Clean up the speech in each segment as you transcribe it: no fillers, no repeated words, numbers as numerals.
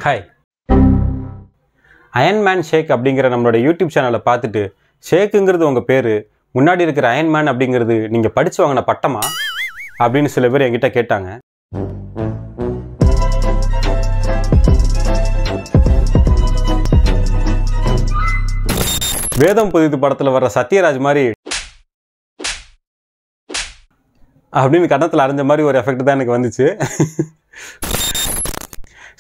Hi, Iron Man ஷேக் அப்படிங்கிற நம்மளோட YouTube சேனலை பார்த்துட்டு ஷேக்குங்கிறது உங்கள் பேர், முன்னாடி இருக்கிற அயன்மேன் அப்படிங்கிறது நீங்கள் படித்து வாங்கின பட்டமா அப்படின்னு சில பேர் என்கிட்ட கேட்டாங்க. வேதம் புதிது படத்தில் வர்ற சத்யராஜ் மாதிரி அப்படின்னு கன்னத்தில் அரைஞ்ச மாதிரி ஒரு எஃபெக்ட் தான் எனக்கு வந்துச்சு.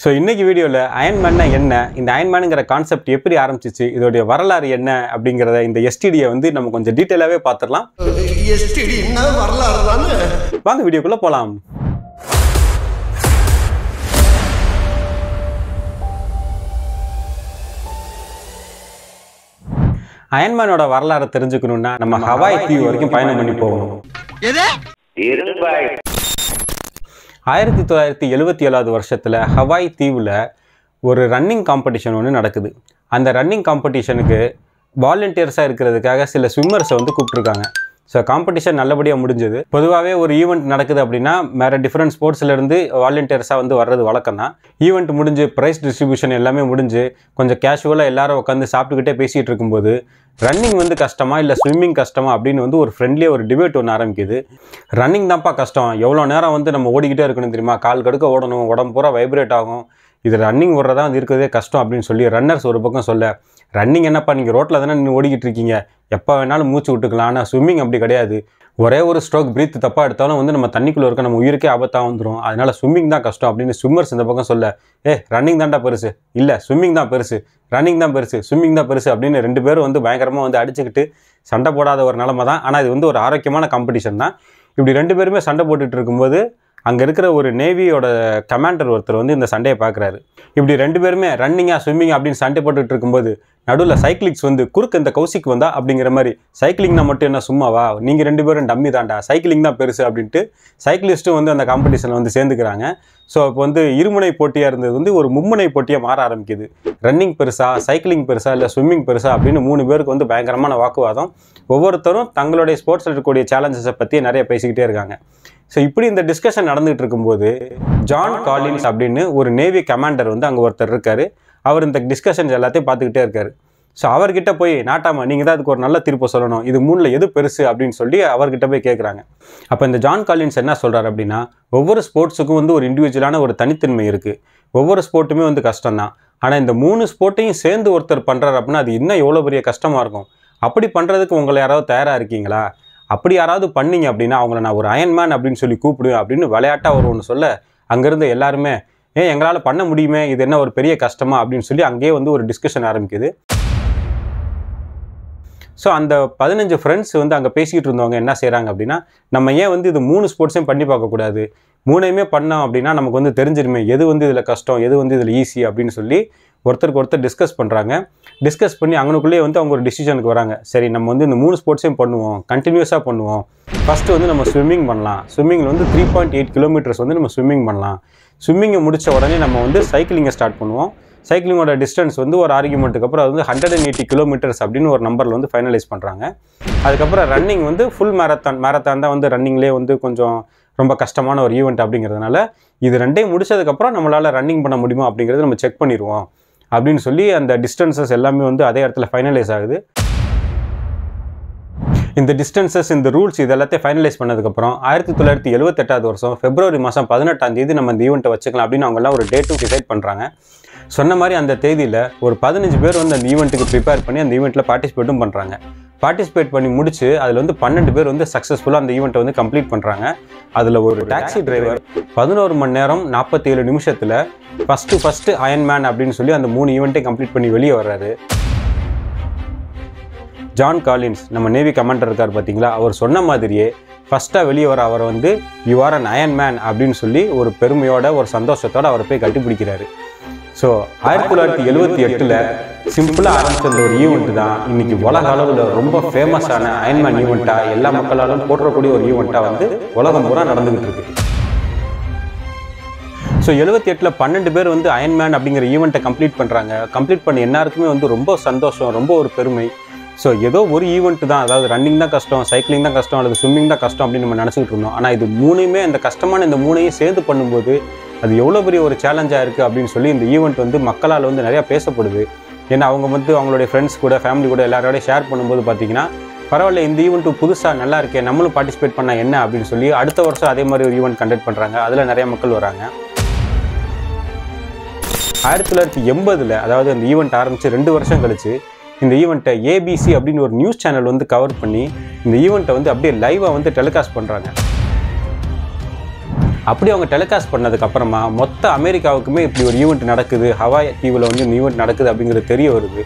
ஸோ இன்றைக்கி வீடியோவில் அயன்மேன்னா என்ன, இந்த அயன்மேனுங்கிற கான்செப்ட் எப்படி ஆரம்பிச்சிச்சு, இதோடைய வரலாறு என்ன அப்படிங்கிறத இந்த எஸ்டிடியை வந்து நம்ம கொஞ்சம் டீட்டெயிலாகவே பார்த்துடலாம். வாங்க வீடியோக்குள்ளே போகலாம். அயன்மேனோட வரலாறு தெரிஞ்சுக்கணும்னா நம்ம ஹவாய் தீவு வரைக்கும் பயணம் பண்ணி போகணும். 1977 வருஷத்தில் ஹவாய் தீவில் ஒரு ரன்னிங் காம்படிஷன் ஒன்று நடக்குது. அந்த ரன்னிங் காம்படிஷனுக்கு வாலண்டியர்ஸாக இருக்கிறதுக்காக சில ஸ்விம்மர்ஸை வந்து கூப்பிட்ருக்காங்க. ஸோ காம்படிஷன் நல்லபடியாக முடிஞ்சது. பொதுவாகவே ஒரு ஈவெண்ட் நடக்குது அப்படின்னா வேறு டிஃப்ரெண்ட் ஸ்போர்ட்ஸ்லேருந்து வாலண்டியர்ஸாக வந்து வர்றது வழக்கம் தான். ஈவெண்ட் முடிஞ்சு ப்ரைஸ் டிஸ்ட்ரிபியூஷன் எல்லாமே முடிஞ்சு கொஞ்சம் கேஷுவலாக எல்லாரும் உட்காந்து சாப்பிட்டுக்கிட்டே பேசிகிட்டு இருக்கும்போது ரன்னிங் வந்து கஷ்டமா இல்லை ஸ்விம்மிங் கஷ்டமா அப்படின்னு வந்து ஒரு ஃப்ரெண்ட்லியாக ஒரு டிபேட் ஒன்று ஆரம்பிக்குது. ரன்னிங் தான்ப்பா கஷ்டம், எவ்வளோ நேரம் வந்து நம்ம ஓடிக்கிட்டே இருக்கணும் தெரியுமா, கால் கடுக்க ஓடணும், உடம்பு பூரா வைப்ரேட் ஆகும், இது ரன்னிங் ஓடுறதா வந்து இருக்கிறதே கஷ்டம் அப்படின்னு சொல்லி ரன்னர்ஸ் ஒரு பக்கம் சொல்ல, ரன்னிங் என்னப்பா நீங்கள் ரோட்டில் தானே நின்று ஓடிக்கிட்டு இருக்கீங்க, எப்போ வேணாலும் மூச்சு விட்டுக்கலாம், ஆனால் ஸ்விம்மிங் அப்படி கிடையாது, ஒரே ஒரு ஸ்ட்ரோக் பிரீத் தப்பாக எடுத்தாலும் வந்து நம்ம தண்ணிக்குள்ளே இருக்க நம்ம உயிருக்கே ஆபத்தாக வந்துடும், அதனால் ஸ்விம்மிங் தான் கஷ்டம் அப்படின்னு ஸ்விம்மர்ஸ் இந்த பக்கம் சொல்ல, ரன்னிங் தான்டா பெருசு, இல்லை ஸ்விம்மிங் தான் பெருசு, ரன்னிங் தான் பெருசு, ஸ்விம்மிங் தான் பெருசு அப்படின்னு ரெண்டு பேரும் வந்து பயங்கரமாக வந்து அடிச்சுக்கிட்டு சண்டை போடாத ஒரு நிலமை தான். ஆனால் இது வந்து ஒரு ஆரோக்கியமான காம்படிஷன் தான். இப்படி ரெண்டு பேருமே சண்டை போட்டுட்டு இருக்கும்போது அங்கே இருக்கிற ஒரு நேவியோட கமாண்டர் ஒருத்தர் வந்து இந்த சண்டையை பார்க்குறாரு. இப்படி ரெண்டு பேருமே ரன்னிங்காக ஸ்விம்மிங் அப்படின்னு சண்டை போட்டுட்டு இருக்கும்போது நடுவில் சைக்கிளிக்ஸ் வந்து குறுக்கு இந்த கௌசிக்கு வந்தா அப்படிங்கிற மாதிரி, சைக்கிளிங்னா மட்டும் என்ன சும்மாவா, நீங்கள் ரெண்டு பேரும் டம்மி தாண்டா, சைக்கிளிங் தான் பெருசு அப்படின்ட்டு சைக்கிளிஸ்ட்டும் வந்து அந்த காம்படிஷனில் வந்து சேர்ந்துக்கிறாங்க. ஸோ இப்போ வந்து இருமுனை போட்டியாக இருந்தது வந்து ஒரு மும்முனை போட்டியாக மாற ஆரம்பிக்குது. ரன்னிங் பெருசா, சைக்கிளிங் பெருசா, இல்லை ஸ்விம்மிங் பெருசா அப்படின்னு மூணு பேருக்கு வந்து பயங்கரமான வாக்குவாதம். ஒவ்வொருத்தரும் தங்களுடைய ஸ்போர்ட்ஸில் இருக்கக்கூடிய சேலஞ்சஸை பற்றி நிறைய பேசிக்கிட்டே இருக்காங்க. ஸோ இப்படி இந்த டிஸ்கஷன் நடந்துகிட்டு இருக்கும்போது ஜான் காலின்ஸ் அப்படின்னு ஒரு நேவி கமாண்டர் வந்து அங்கே ஒருத்தர் இருக்கார். அவர் இந்த டிஸ்கஷன்ஸ் எல்லாத்தையும் பார்த்துக்கிட்டே இருக்கார். ஸோ அவர்கிட்ட போய், நாட்டாமா நீங்கள் தான் அதுக்கு ஒரு நல்ல தீர்ப்பு சொல்லணும், இது மூணில் எது பெருசு அப்படின்னு சொல்லி அவர்கிட்ட போய் கேட்குறாங்க. அப்போ இந்த ஜான் காலின்ஸ் என்ன சொல்கிறார் அப்படின்னா, ஒவ்வொரு ஸ்போர்ட்ஸுக்கும் வந்து ஒரு இண்டிவிஜுவலான ஒரு தனித்தன்மை இருக்குது, ஒவ்வொரு ஸ்போர்ட்டுமே வந்து கஷ்டம்தான், ஆனால் இந்த மூணு ஸ்போர்ட்டையும் சேர்ந்து ஒருத்தர் பண்ணுறாரு அப்படின்னா அது இன்னும் எவ்வளோ பெரிய கஷ்டமாக இருக்கும், அப்படி பண்ணுறதுக்கு உங்களை யாராவது தயாராக இருக்கீங்களா, அப்படி யாராவது பண்ணீங்க அப்படின்னா அவங்கள நான் ஒரு அயன்மேன் அப்படின்னு சொல்லி கூப்பிடுவேன் அப்படின்னு விளையாட்டாக ஒரு ஒன்று சொல்ல, அங்கேருந்து எல்லாருமே எங்களால் பண்ண முடியுமே, இது என்ன ஒரு பெரிய கஷ்டமா அப்படின்னு சொல்லி அங்கேயே வந்து ஒரு டிஸ்கஷன் ஆரம்பிக்குது. ஸோ அந்த 15 ஃப்ரெண்ட்ஸ் வந்து அங்கே பேசிக்கிட்டு இருந்தவங்க என்ன செய்கிறாங்க அப்படின்னா, நம்ம ஏன் வந்து இது 3 ஸ்போர்ட்ஸையும் பண்ணி பார்க்கக்கூடாது, 3ஐயுமே பண்ணோம் அப்படின்னா நமக்கு வந்து தெரிஞ்சிருமே எது வந்து இதில் கஷ்டம் எது வந்து இதில் ஈஸி அப்படின்னு சொல்லி ஒருத்தருக்கு ஒருத்தர் டிஸ்கஸ் பண்ணுறாங்க. டிஸ்கஸ் பண்ணி அங்கனுக்குள்ளேயே வந்து அவங்க ஒரு டிசிஷனுக்கு வராங்க. சரி, நம்ம வந்து இந்த 3 ஸ்போர்ட்ஸையும் பண்ணுவோம், கண்டினியூஸாக பண்ணுவோம். ஃபஸ்ட்டு வந்து நம்ம ஸ்விம்மிங் பண்ணலாம். ஸ்விம்மிங்கில் வந்து 3.8 கிலோமீட்டர்ஸ் வந்து நம்ம ஸ்விம்மிங் பண்ணலாம். ஸ்விம்மிங்கை முடித்த உடனே நம்ம வந்து சைக்கிளிங்கை ஸ்டார்ட் பண்ணுவோம். சைக்கிளிங்கோட டிஸ்டன்ஸ் வந்து ஒரு ஆர்குமெண்ட்டுக்கு அப்புறம் அது வந்து 180 கிலோமீட்டர்ஸ் அப்படின்னு ஒரு நம்பரில் வந்து ஃபைனலைஸ் பண்ணுறாங்க. அதுக்கப்புறம் ரன்னிங் வந்து ஃபுல் மேரத்தான் தான் வந்து ரன்னிங்லேயே வந்து கொஞ்சம் ரொம்ப கஷ்டமான ஒரு ஈவெண்ட் அப்படிங்கிறதுனால இது ரெண்டையும் முடிச்சதுக்கப்புறம் நம்மளால் ரன்னிங் பண்ண முடியுமா அப்படிங்கிறத நம்ம செக் பண்ணிடுவோம் அப்படின்னு சொல்லி அந்த டிஸ்டன்சஸ் எல்லாமே வந்து அதே இடத்துல ஃபைனலைஸ் ஆகுது. இந்த டிஸ்டன்சஸ், இந்த ரூல்ஸ் இது எல்லாத்தையும் ஃபைனலைஸ் பண்ணதுக்கப்புறம் 1978 வருஷம் பிப்ரவரி மாதம் 18ஆம் தேதி நம்ம இந்த ஈவெண்ட்டை வச்சுக்கலாம் அப்படின்னு அவங்கெல்லாம் ஒரு டேட்டும் டிசைட் பண்ணுறாங்க. சொன்ன மாதிரி அந்த தேதியில் ஒரு 15 பேர் வந்து அந்த ஈவெண்ட்டுக்கு ப்ரிப்பேர் பண்ணி அந்த ஈவெண்ட்டில் பார்ட்டிசிபேட்டும் பண்ணுறாங்க. பார்ட்டிசிபேட் பண்ணி முடிச்சு அதில் வந்து 12 பேர் வந்து சக்ஸஸ்ஃபுல்லாக அந்த ஈவெண்ட்டை வந்து கம்ப்ளீட் பண்ணுறாங்க. அதில் ஒரு டாக்ஸி டிரைவர் 11 மணி நேரம் 47 நிமிஷத்தில் ஃபஸ்ட்டு அயன்மேன் அப்படின்னு சொல்லி அந்த 3 ஈவெண்ட்டையும் கம்ப்ளீட் பண்ணி வெளியே வர்றாரு. ஜான் காலின்ஸ் நம்ம நேவி கமாண்டர் இருக்கார் பார்த்தீங்களா, அவர் சொன்ன மாதிரியே ஃபஸ்ட்டாக வெளியே வர அவரை வந்து யூ ஆர் அன் அயன்மேன் அப்படின்னு சொல்லி ஒரு பெருமையோட ஒரு சந்தோஷத்தோடு அவரை போய் கட்டிப்பிடிக்கிறாரு. ஸோ 1978 சிம்பிளாக ஆரம்பித்த அந்த ஒரு ஈவெண்ட் தான் இன்னைக்கு உலக அளவில் ரொம்ப ஃபேமஸான அயன்மேன் ஈவெண்ட்டாக எல்லா மக்களாலும் போற்றக்கூடிய ஒரு ஈவெண்ட்டாக வந்து உலகம் பூரா நடந்துகிட்டு இருக்கு. ஸோ 78 12 பேர் வந்து அயன்மேன் அப்படிங்கிற ஈவெண்ட்டை கம்ப்ளீட் பண்ணுறாங்க. கம்ப்ளீட் பண்ண எல்லாருக்குமே வந்து ரொம்ப சந்தோஷம், ரொம்ப ஒரு பெருமை. ஸோ ஏதோ ஒரு ஈவெண்ட் தான், அதாவது ரன்னிங் தான் கஷ்டம், சைக்கிளிங் தான் கஷ்டம், அல்லது ஸ்விம்மிங் தான் கஷ்டம் அப்படின்னு நம்ம நினச்சிக்கிட்டு இருந்தோம். ஆனால் இது மூணையுமே, அந்த கஷ்டமான இந்த மூணையும் சேர்ந்து பண்ணும்போது அது எவ்வளோ பெரிய ஒரு சேலஞ்சாக இருக்குது அப்படின்னு சொல்லி இந்த ஈவெண்ட் வந்து மக்களால் வந்து நிறையா பேசப்படுது. ஏன்னா அவங்க வந்து அவங்களுடைய ஃப்ரெண்ட்ஸ் கூட ஃபேமிலி கூட எல்லாரோடய ஷேர் பண்ணும்போது பார்த்தீங்கன்னா பரவாயில்ல, இந்த ஈவெண்ட்டு புதுசாக நல்லா இருக்கே, நம்மளும் பார்ட்டிசிபேட் பண்ணால் என்ன அப்படின்னு சொல்லி அடுத்த வருஷம் அதே மாதிரி ஒரு ஈவெண்ட் கண்டக்ட் பண்ணுறாங்க. அதில் நிறைய மக்கள் வராங்க. 1980 அதாவது அந்த ஈவெண்ட் ஆரம்பித்து 2 வருஷம் கழிச்சு இந்த ஈவெண்ட்டை ABC அப்படின்னு ஒரு நியூஸ் சேனல் வந்து கவர் பண்ணி இந்த ஈவெண்ட்டை வந்து அப்படியே லைவாக வந்து டெலிகாஸ்ட் பண்ணுறாங்க. அப்படி அவங்க டெலிகாஸ்ட் பண்ணதுக்கப்புறமா மொத்த அமெரிக்காவுக்குமே இப்படி ஒரு ஈவெண்ட் நடக்குது, ஹவாய் தீவில் வந்து இந்த ஈவெண்ட் நடக்குது அப்படிங்கிறது தெரிய வருது.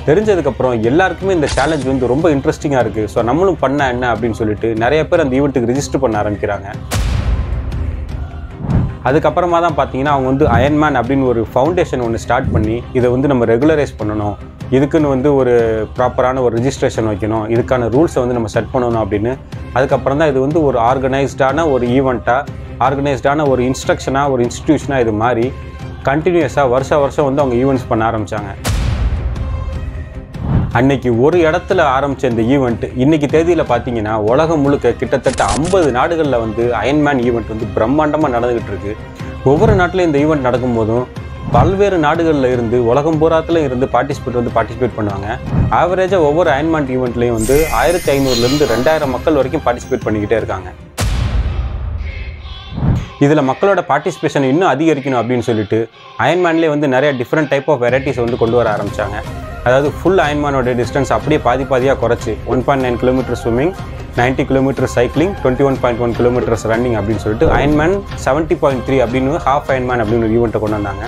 தெரிஞ்சதுக்கப்புறம் எல்லாருக்குமே இந்த சேலஞ்ச் வந்து ரொம்ப இன்ட்ரெஸ்டிங்காக இருக்குது. ஸோ நம்மளும் பண்ண என்ன அப்படின்னு சொல்லிட்டு நிறைய பேர் அந்த ஈவெண்ட்டுக்கு ரிஜிஸ்டர் பண்ண ஆரம்பிக்கிறாங்க. அதுக்கப்புறமா தான் பார்த்தீங்கன்னா அவங்க வந்து அயன்மேன் அப்படின்னு ஒரு ஃபவுண்டேஷன் ஒன்று ஸ்டார்ட் பண்ணி இதை வந்து நம்ம ரெகுலரைஸ் பண்ணணும், இதுக்குன்னு வந்து ஒரு ப்ராப்பரான ஒரு ரிஜிஸ்ட்ரேஷன் வைக்கணும், இதுக்கான ரூல்ஸை வந்து நம்ம செட் பண்ணணும் அப்படின்னு. அதுக்கப்புறம் தான் இது வந்து ஒரு ஆர்கனைஸ்டான ஒரு ஈவெண்ட்டாக, ஆர்கனைஸ்டான ஒரு இன்ஸ்ட்ரக்ஷனாக, ஒரு இன்ஸ்டிடியூஷனாக இது மாதிரி கண்டினியூஸாக வருஷம் வந்து அவங்க ஈவெண்ட்ஸ் பண்ண ஆரம்பித்தாங்க. அன்னைக்கு ஒரு இடத்துல ஆரம்பித்த இந்த ஈவெண்ட் இன்றைக்கி தேதியில் பார்த்தீங்கன்னா உலகம் முழுக்க கிட்டத்தட்ட 50 நாடுகளில் வந்து அயன்மேன் ஈவெண்ட் வந்து பிரம்மாண்டமாக நடந்துக்கிட்டு இருக்குது. ஒவ்வொரு நாட்டிலையும் இந்த ஈவெண்ட் நடக்கும்போதும் பல்வேறு நாடுகளில் இருந்து உலகம் பூராத்தில் இருந்து பார்ட்டிசிபேட் பண்ணுவாங்க. ஆவரேஜாக ஒவ்வொரு அயன்மேன் ஈவெண்ட்லேயும் வந்து 1500லேருந்து 2000 மக்கள் வரைக்கும் பார்ட்டிசிபேட் பண்ணிக்கிட்டே இருக்காங்க. இதில் மக்களோட பார்ட்டிசிபேஷன் இன்னும் அதிகரிக்கணும் அப்படின்னு சொல்லிட்டு அயன்மேன்லேயே வந்து நிறைய டிஃப்ரெண்ட் டைப் ஆஃப் வெரைட்டிஸ் வந்து கொண்டு வர ஆரம்பித்தாங்க. அதாவது ஃபுல் அயன்மேனோட டிஸ்டன்ஸ் அப்படியே பாதியாக குறைச்சி 1.9 kilometre swimming, 90 kilometre cycling, 21.1 kilometres running அப்படின்னு சொல்லிட்டு அயன்மேன் 70.3 அப்படின்னு ஹாஃப் அயன்மேன் அப்படின்னு ஒரு ஈவெண்ட்டை கொண்டு வந்தாங்க.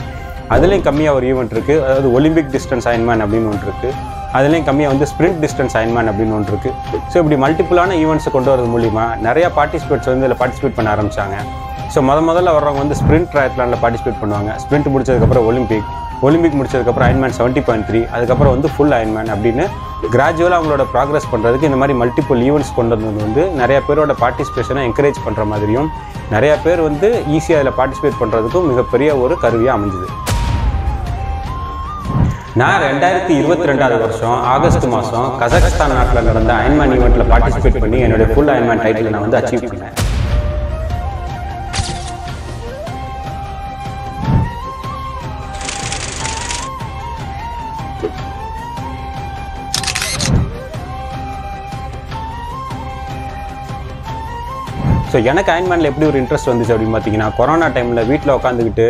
அதுலேயும் கம்மியாக ஒரு ஈவெண்ட் இருக்குது, அதாவது ஒலிம்பிக் டிஸ்டன்ஸ் அயன்மேன் அப்படின்னு ஒன்று இருக்குது. அதுலேயும் கம்மியாக வந்து ஸ்ப்ரிண்ட் டிஸ்டன்ஸ் அயன்மேன் அப்படின்னு ஒன்று இருக்குது. ஸோ இப்படி மல்டிபிளான ஈவெண்ட்ஸை கொண்டு வரது மூலிமா நிறையா பார்ட்டிசிபேட்ஸ் வந்து இதில் பார்ட்டிசிபேட் பண்ண ஆரம்பித்தாங்க. ஸோ முதல்ல வர்றவங்க வந்து ஸ்ப்ரிண்ட் ட்ரையத்லானில் பார்ட்டிசிபேட் பண்ணுவாங்க. ஸ்ப்ரிண்ட் முடிச்சதுக்கப்புறம் ஒலிம்பிக் முடிச்சதுக்கப்புறம் அயன்மேன் 70.3, அதுக்கப்புறம் வந்து ஃபுல் அயன்மேன் அப்படின்னு கிராஜுவலாக அவங்களோட ப்ராக்ரஸ் பண்ணுறதுக்கு இந்த மாதிரி மல்டிபிள் ஈவெண்ட்ஸ் கொண்டு வந்தது வந்து நிறையா பேரோட பார்ட்டிசிபேஷனை என்கரேஜ் பண்ணுற மாதிரியும் நிறையா பேர் வந்து ஈஸியாக அதில் பார்ட்டிசிபேட் பண்ணுறதுக்கும் மிகப்பெரிய ஒரு கருவியாக அமைஞ்சுது. நான் 2022 வருஷம் ஆகஸ்ட் மாதம் கசகஸ்தான் நாட்டில் நடந்த அயன்மேன் ஈவெண்ட்டில் பார்ட்டிசிபேட் பண்ணி என்னுடைய ஃபுல் அயன்மேன் டைட்டில் நான் வந்து அச்சீவ் பண்ணேன். ஸோ எனக்கு அயன்மேனில் எப்படி ஒரு இன்ட்ரெஸ்ட் வந்துச்சு அப்படின்னு பார்த்தீங்கன்னா, கொரோனா டைமில் வீட்டில் உட்காந்துக்கிட்டு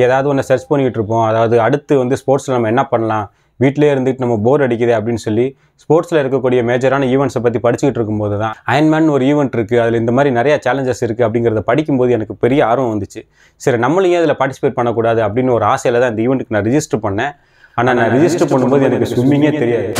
ஏதாவது ஒன்று சர்ச் பண்ணிக்கிட்டு இருப்போம். அதாவது அடுத்து வந்து ஸ்போர்ட்ஸில் நம்ம என்ன பண்ணலாம், வீட்டிலே இருந்துட்டு நம்ம போர் அடிக்குது அப்படின்னு சொல்லி ஸ்போர்ட்ஸில் இருக்கக்கூடிய மேஜரான ஈவெண்ட்ஸை பற்றி படிச்சுக்கிட்டு இருக்கும்போது தான் அயன்மேன் ஒரு ஈவெண்ட் இருக்குது, அதில் இந்த மாதிரி நிறையா சேலஞ்சஸ் இருக்குது அப்படிங்கிறத படிக்கும்போது எனக்கு பெரிய ஆர்வம் வந்துச்சு. சரி, நம்மளையும் அதில் பார்ட்டிசிபேட் பண்ணக்கூடாது அப்படின்னு ஒரு ஆசையில் தான் இந்த ஈவெண்ட்டுக்கு நான் ரிஜிஸ்டர் பண்ணேன். ஆனால் நான் ரிஜிஸ்டர் பண்ணும்போது எனக்கு ஸ்விம்மிங்கே தெரியாது.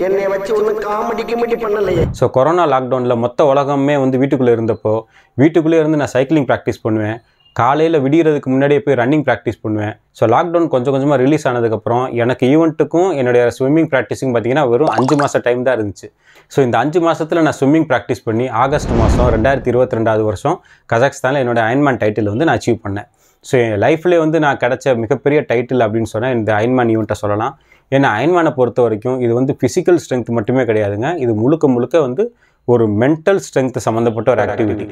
என்னை வச்சு ஒன்றும் காமெடி பண்ணலையே. ஸோ கொரோனா லாக்டவுனில் மொத்த உலகமே வந்து வீட்டுக்குள்ளே இருந்தப்போ வீட்டுக்குள்ளே இருந்து நான் சைக்கிளிங் ப்ராக்டிஸ் பண்ணுவேன். காலையில் விடியறதுக்கு முன்னாடியே போய் ரன்னிங் ப்ராக்டிஸ் பண்ணுவேன். ஸோ லாக்டவுன் கொஞ்சம் கொஞ்சமாக ரிலீஸ் ஆனதுக்கப்புறம் எனக்கு ஈவெண்ட்டுக்கும் என்னுடைய ஸ்விம்மிங் ப்ராக்டிஸிங் பார்த்தீங்கன்னா வெறும் 5 மாத டைம் தான் இருந்துச்சு. ஸோ இந்த 5 மாதத்தில் நான் ஸ்விம்மிங் ப்ராக்டிஸ் பண்ணி ஆகஸ்ட் மாதம் 2022 வருஷம் கசகஸ்தானில் என்னோட அயன்மேன் டைட்டில் வந்து நான் அச்சீவ் பண்ணேன். ஸோ என் லைஃப்லேயே வந்து நான் கிடைச்ச மிகப்பெரிய டைட்டில் அப்படின்னு சொன்னால் இந்த அயன்மேன் ஈவெண்ட்டை சொல்லலாம். ஏன்னா அயன்மேனை பொறுத்த வரைக்கும் இது வந்து ஃபிசிக்கல் ஸ்ட்ரென்த் மட்டுமே கிடையாதுங்க, இது முழுக்க வந்து ஒரு மென்டல் ஸ்ட்ரென்த் சம்மந்தப்பட்ட ஒரு ஆக்டிவிட்டி.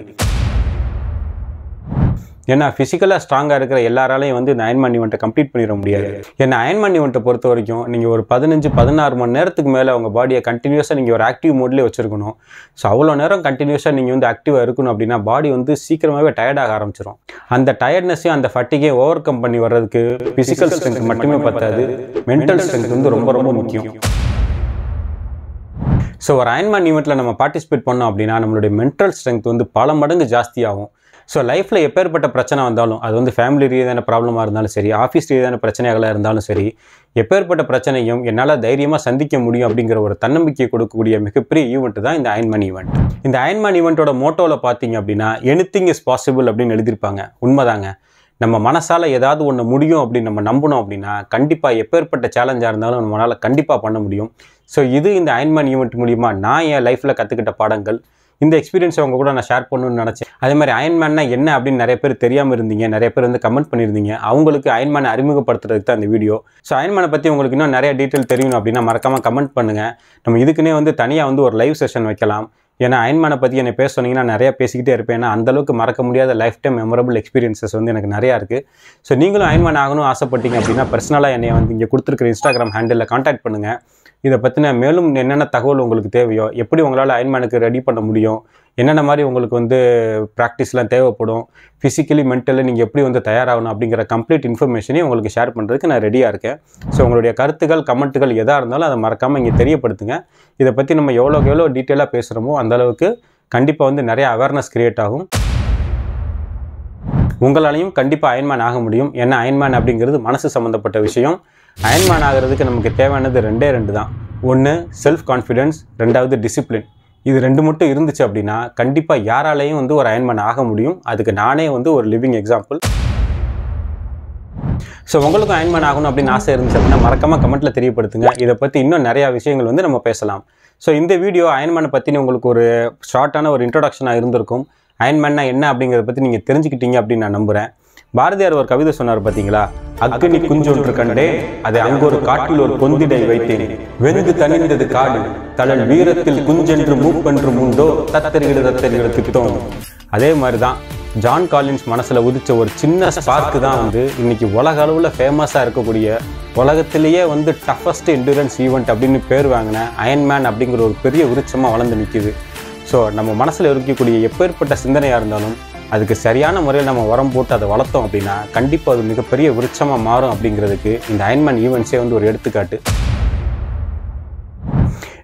ஏன்னா ஃபிசிக்கலாக ஸ்ட்ராங்காக இருக்கிற எல்லாராலையும் வந்து இந்த அயன்மேன் ஈவெண்ட்டை கம்ப்ளீட் பண்ணிட முடியாது. ஏன்னா அயன்மேன் ஈவெண்ட்டை பொறுத்த வரைக்கும் நீங்கள் ஒரு 15-16 மணி நேரத்துக்கு மேலே உங்கள் பாடியை கண்டினியூஸாக நீங்கள் ஒரு ஆக்டிவ் மோட்லேயே வச்சுருக்கணும். ஸோ அவ்வளோ நேரம் கண்டினியூஸாக நீங்கள் வந்து ஆக்டிவாக இருக்கணும் அப்படின்னா பாடி வந்து சீக்கிரமாகவே டயர்டாக ஆரம்பிச்சிடும். அந்த டயர்ட்னஸையும் அந்த ஃபட்டிகையும் ஓவர் கம் பண்ணி வர்றதுக்கு ஃபிசிக்கல் ஸ்ட்ரென்த் மட்டுமே பத்தாது, மென்டல் ஸ்ட்ரென்த் வந்து ரொம்ப முக்கியம். ஸோ ஒரு அயன்மேன் ஈவெண்ட்டில் நம்ம பார்ட்டிசிபேட் பண்ணோம் அப்படின்னா நம்மளுடைய மென்டல் ஸ்ட்ரென்த் வந்து பல மடங்கு ஜாஸ்தியாகும். ஸோ லைஃப்பில் எப்பேற்பட்ட பிரச்சனை வந்தாலும், அது வந்து ஃபேமிலி ரீதியான ப்ராப்ளமாக இருந்தாலும் சரி, ஆஃபீஸ் ரீதியான பிரச்சனைகளாக இருந்தாலும் சரி, எப்பேற்பட்ட பிரச்சனையும் என்னால் தைரியமாக சந்திக்க முடியும் அப்படிங்கிற ஒரு தன்னம்பிக்கை கொடுக்கக்கூடிய மிகப்பெரிய ஈவெண்ட் தான் இந்த அயன்மேன் ஈவெண்ட். இந்த அயன்மேன் ஈவெண்ட்டோட மோட்டோவில் பார்த்தீங்க அப்படின்னா எனிதிங் இஸ் பாசிபிள் அப்படின்னு எழுதியிருப்பாங்க. உண்மைதாங்க. நம்ம மனசால் ஏதாவது ஒன்று முடியும் அப்படின்னு நம்ம நம்பணும் அப்படின்னா கண்டிப்பாக எப்பேற்பட்ட சேலஞ்சாக இருந்தாலும் நம்மளால் கண்டிப்பாக பண்ண முடியும். ஸோ இது இந்த அயன்மேன் ஈவெண்ட் மூலிமா நான் என் லைஃப்பில் கற்றுக்கிட்ட பாடங்கள். இந்த எக்ஸ்பீரியன்ஸை அவங்க கூட நான் ஷேர் பண்ணணும்னு நினச்சேன். அதே மாதிரி அயன்மேன்னா என்ன அப்படின்னு நிறைய பேர் தெரியாமல் இருந்தீங்க, நிறைய பேர் வந்து கமெண்ட் பண்ணியிருந்தீங்க. அவங்களுக்கு அயன்மேனை அறிமுகப்படுத்துறதுக்கு தான் இந்த வீடியோ. ஸோ அயன்மேனை பற்றி உங்களுக்கு இன்னும் நிறைய டீட்டெயில் தெரியணும் அப்படின்னா மறக்காமல் கமெண்ட் பண்ணுங்கள். நம்ம இதுக்குன்னே வந்து தனியாக வந்து ஒரு லைவ் செஷன் வைக்கலாம். ஏன்னா அயன்மேனை பற்றி என்னை பேச சொன்னீங்கன்னா நிறையா பேசிக்கிட்டே இருப்பேன். ஏன்னா அந்தளவுக்கு மறக்க முடியாத லைஃப் டைம் மெமரபிள் எக்ஸ்பீரியன்ஸஸ் வந்து எனக்கு நிறையா இருக்குது. ஸோ நீங்களும் அயன்மேன் ஆகணும் ஆசைப்பட்டீங்க அப்படின்னா பர்சனலாக என்னை வந்து இங்கே கொடுத்துருக்கிற இன்ஸ்டாகிராம் ஹேண்டிலில் கான்டாக்ட் பண்ணுங்கள். இதை பற்றின மேலும் என்னென்ன தகவல் உங்களுக்கு தேவையோ, எப்படி உங்களால் அயன்மேனுக்கு ரெடி பண்ண முடியும், என்னென்ன மாதிரி உங்களுக்கு வந்து ப்ராக்டிஸ்லாம் தேவைப்படும், ஃபிசிக்கலி மென்டலி நீங்கள் எப்படி வந்து தயாராகணும் அப்படிங்கிற கம்ப்ளீட் இன்ஃபர்மேஷனையும் உங்களுக்கு ஷேர் பண்ணுறதுக்கு நான் ரெடியாக இருக்கேன். ஸோ உங்களுடைய கருத்துக்கள் கமெண்ட்டுகள் எதாக இருந்தாலும் அதை மறக்காமல் இங்கே தெரியப்படுத்துங்க. இதை பற்றி நம்ம எவ்வளோக்கு எவ்வளோ டீட்டெயிலாக பேசுகிறோமோ அந்தளவுக்கு கண்டிப்பாக வந்து நிறைய அவேர்னஸ் க்ரியேட் ஆகும். உங்களாலையும் கண்டிப்பாக அயன்மேன் ஆக முடியும். ஏன்னா அயன்மேன் அப்படிங்கிறது மனசு சம்மந்தப்பட்ட விஷயம். அயன்மேன் ஆகிறதுக்கு நமக்கு தேவையானது ரெண்டே தான். ஒன்று செல்ஃப் கான்ஃபிடென்ஸ், ரெண்டாவது டிசிப்ளின். இது ரெண்டு மட்டும் இருந்துச்சு அப்படின்னா கண்டிப்பாக யாராலையும் வந்து ஒரு அயன்மேன் ஆக முடியும். அதுக்கு நானே வந்து ஒரு லிவிங் எக்ஸாம்பிள். ஸோ உங்களுக்கும் அயன்மேன் ஆகணும் அப்படின்னு ஆசை இருந்துச்சு அப்படின்னா மறக்காமல் கமெண்ட்டில் தெரியப்படுத்துங்க. இதை பற்றி இன்னும் நிறையா விஷயங்கள் வந்து நம்ம பேசலாம். ஸோ இந்த வீடியோ அயன்மேனை பற்றி உங்களுக்கு ஒரு ஷார்ட்டான ஒரு இன்ட்ரோடக்ஷனாக இருந்திருக்கும். அயன்மேன்னா என்ன அப்படிங்கிறத பற்றி நீங்கள் தெரிஞ்சுக்கிட்டீங்க அப்படின்னு நான் நம்புகிறேன். பாரதியார் ஒரு கவிதை சொன்னார் பார்த்தீங்களா, அக்னி குஞ்சொன்று கண்டே அதை அங்கொரு காட்டில் ஒரு பொந்திடை வைத்தேன், வெந்து தணிந்தது காடு தளல் வீரத்தில் குஞ்சென்று மூப்பென்று உண்டோ தத்தரிகிற திட்டோம். அதே மாதிரி தான் ஜான் காலின்ஸ் மனசில் உதிச்ச ஒரு சின்ன ஸ்பார்க்கு தான் வந்து இன்னைக்கு உலக அளவில் ஃபேமஸாக இருக்கக்கூடிய, உலகத்திலேயே வந்து டஃபஸ்ட் என்டூரன்ஸ் ஈவெண்ட் அப்படின்னு பேர் வாங்கின அயன்மேன் அப்படிங்கிற ஒரு பெரிய விருட்சமாக வளர்ந்து நிற்கிது. ஸோ நம்ம மனசில் இருக்கக்கூடிய எப்பேற்பட்ட சிந்தனையாக இருந்தாலும் அதுக்கு சரியான முறையில் நம்ம உரம் போட்டு அதை வளர்த்தோம் அப்படின்னா கண்டிப்பாக அது மிகப்பெரிய விருட்சமாக மாறும் அப்படிங்கிறதுக்கு இந்த அயன்மேன் ஈவெண்ட்ஸே வந்து ஒரு எடுத்துக்காட்டு.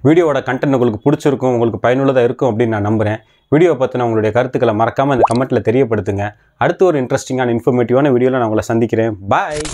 வீடியோவோட கண்டென்ட் உங்களுக்கு பிடிச்சிருக்கும், உங்களுக்கு பயனுள்ளதாக இருக்கும் அப்படின்னு நான் நம்புகிறேன். வீடியோ பற்றின உங்களுடைய கருத்துக்களை மறக்காமல் இந்த கமெண்ட்டில் தெரியப்படுத்துங்க. அடுத்து ஒரு இன்ட்ரெஸ்டிங்கான இன்ஃபர்மேட்டிவான வீடியோவில் நான் உங்களை சந்திக்கிறேன். பாய்.